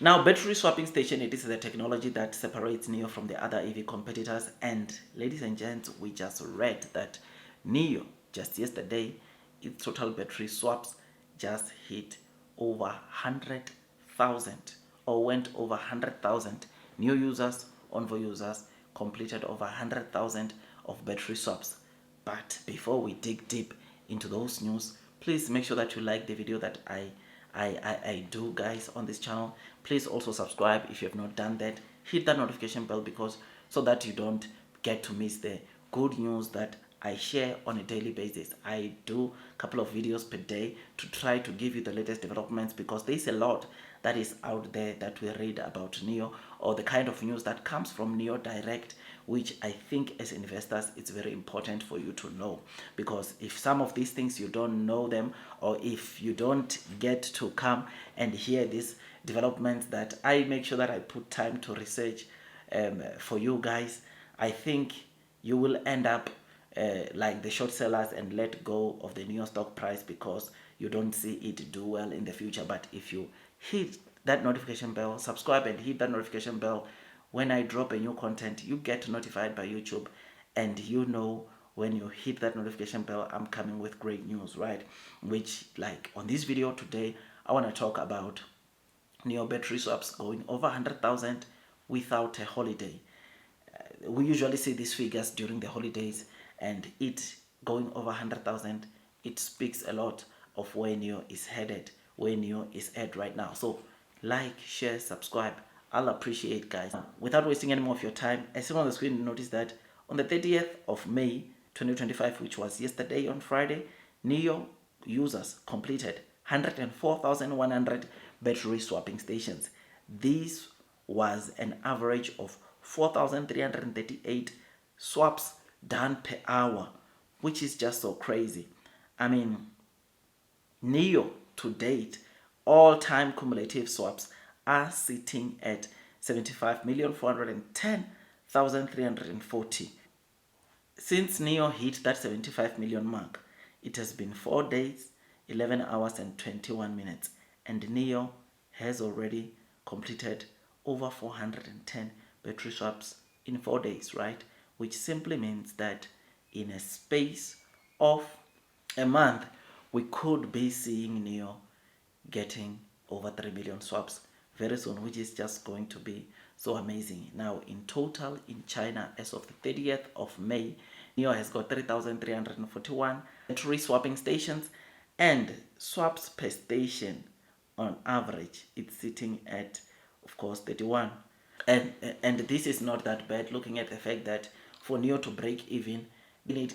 Now, battery swapping station, it is the technology that separates NIO from the other EV competitors. And ladies and gents, we just read that NIO, just yesterday, its total battery swaps just hit over 100,000, or went over 100,000. New users, ONVO users, completed over 100,000 of battery swaps. But before we dig deep into those news, please make sure that you like the video that I do, guys, on this channel. Please also subscribe if you have not done that. Hit that notification bell, because so that you don't get to miss the good news that I share on a daily basis. I do a couple of videos per day to try to give you the latest developments, because there's a lot that is out there that we read about NIO, or the kind of news that comes from NIO Direct, which I think as investors it's very important for you to know. Because if some of these things you don't know them, or if you don't get to come and hear these developments that I make sure that I put time to research for you guys, I think you will end up like the short sellers and let go of the NIO stock price, because you don't see it do well in the future. But if you hit that notification bell, subscribe and hit that notification bell, when I drop a new content, you get notified by YouTube, and you know when you hit that notification bell, I'm coming with great news, right? Which, like on this video today, I want to talk about NIO battery swaps going over 100,000 without a holiday. We usually see these figures during the holidays, and it going over 100,000, it speaks a lot of where NIO is headed, where NIO is at right now. So like, share, subscribe, I'll appreciate, guys. Without wasting any more of your time, I see on the screen, notice that on the 30th of May 2025, which was yesterday on Friday, NIO users completed 104,100 battery swapping stations. This was an average of 4,338 swaps done per hour, which is just so crazy. I mean, NIO to date, all-time cumulative swaps are sitting at 75,410,340. Since NIO hit that 75 million mark, it has been 4 days, 11 hours and 21 minutes, and NIO has already completed over 410 battery swaps in 4 days, right? Which simply means that in a space of a month, we could be seeing NIO getting over 3 million swaps very soon, which is just going to be so amazing. Now, in total in China, as of the 30th of May, NIO has got 3,341 battery swapping stations, and swaps per station on average, it's sitting at, of course, 31. And this is not that bad, looking at the fact that for NIO to break even, you need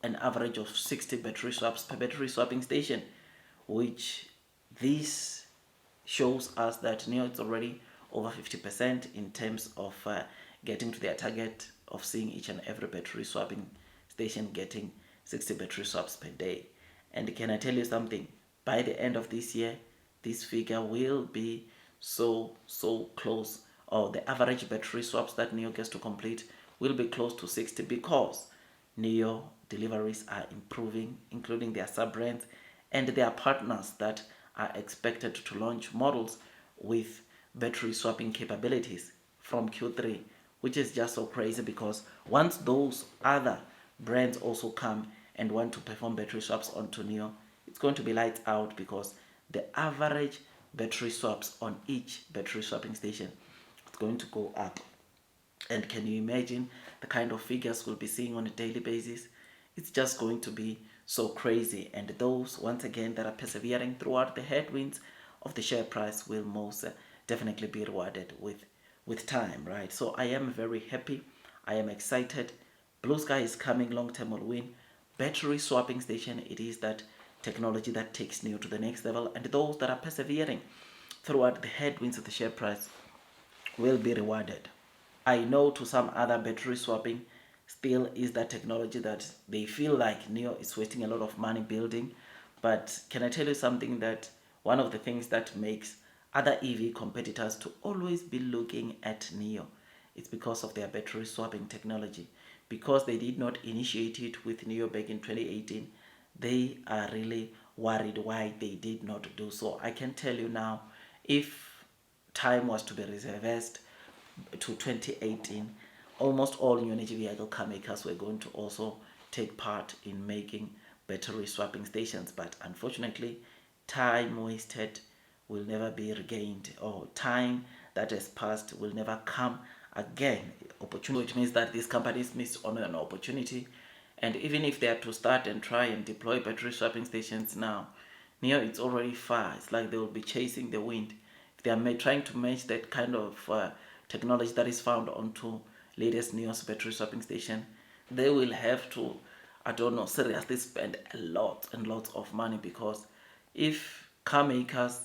an average of 60 battery swaps per battery swapping station, which this shows us that NIO is already over 50% in terms of getting to their target of seeing each and every battery swapping station getting 60 battery swaps per day. And can I tell you something? By the end of this year, this figure will be so close, or the average battery swaps that NIO gets to complete will be close to 60, because NIO deliveries are improving, including their sub-brands and their partners that are expected to launch models with battery swapping capabilities from Q3, which is just so crazy, because once those other brands also come and want to perform battery swaps onto NIO, it's going to be lights out, because the average battery swaps on each battery swapping station is going to go up. And can you imagine the kind of figures we'll be seeing on a daily basis? It's just going to be so crazy. And those, once again, that are persevering throughout the headwinds of the share price will most definitely be rewarded with time, right? So I am very happy. I am excited. Blue sky is coming, long term will win. Battery swapping station, it is that technology that takes NIO to the next level. And those that are persevering throughout the headwinds of the share price will be rewarded. I know to some other battery swapping still is that technology that they feel like NIO is wasting a lot of money building. But can I tell you something, that one of the things that makes other EV competitors to always be looking at NIO, it's because of their battery swapping technology. Because they did not initiate it with NIO back in 2018, they are really worried why they did not do so. I can tell you now, if time was to be reversed to 2018, almost all new energy vehicle car makers were going to also take part in making battery swapping stations. But unfortunately, time wasted will never be regained, or time that has passed will never come again. Opportunity, which means that these companies miss on an opportunity. And even if they are to start and try and deploy battery swapping stations now, it's already far. It's like they will be chasing the wind. If they are trying to match that kind of technology that is found onto latest NEO's battery swapping station, they will have to, I don't know, seriously spend a lot and lots of money. Because if car makers,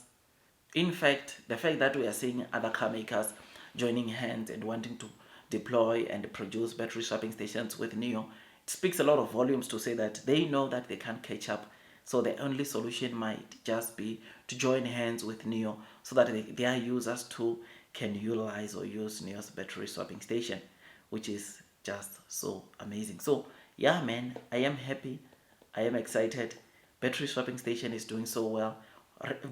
in fact, the fact that we are seeing other car makers joining hands and wanting to deploy and produce battery swapping stations with NEO, it speaks a lot of volumes to say that they know that they can't catch up. So the only solution might just be to join hands with NEO so that their users too can utilize or use NEO's battery swapping station, which is just so amazing. So yeah, man, I am happy. I am excited. Battery swapping station is doing so well.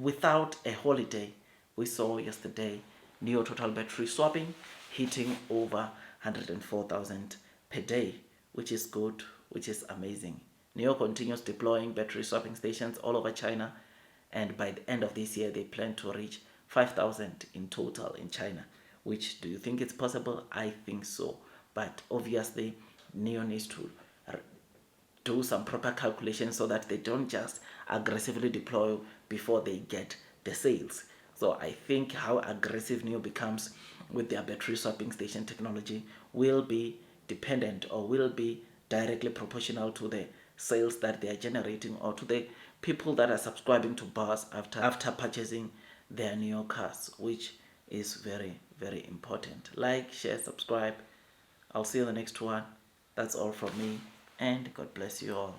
Without a holiday, we saw yesterday NEO total battery swapping hitting over 104,000 per day, which is good, which is amazing. NEO continues deploying battery swapping stations all over China, and by the end of this year, they plan to reach 5,000 in total in China. Which, do you think it's possible? I think so. But obviously, NEO needs to do some proper calculations so that they don't just aggressively deploy before they get the sales. So I think how aggressive NEO becomes with their battery swapping station technology will be dependent, or will be directly proportional to the sales that they are generating, or to the people that are subscribing to bars after purchasing their NEO cars, which is very, very important. Like, share, subscribe. I'll see you in the next one. That's all from me, and God bless you all.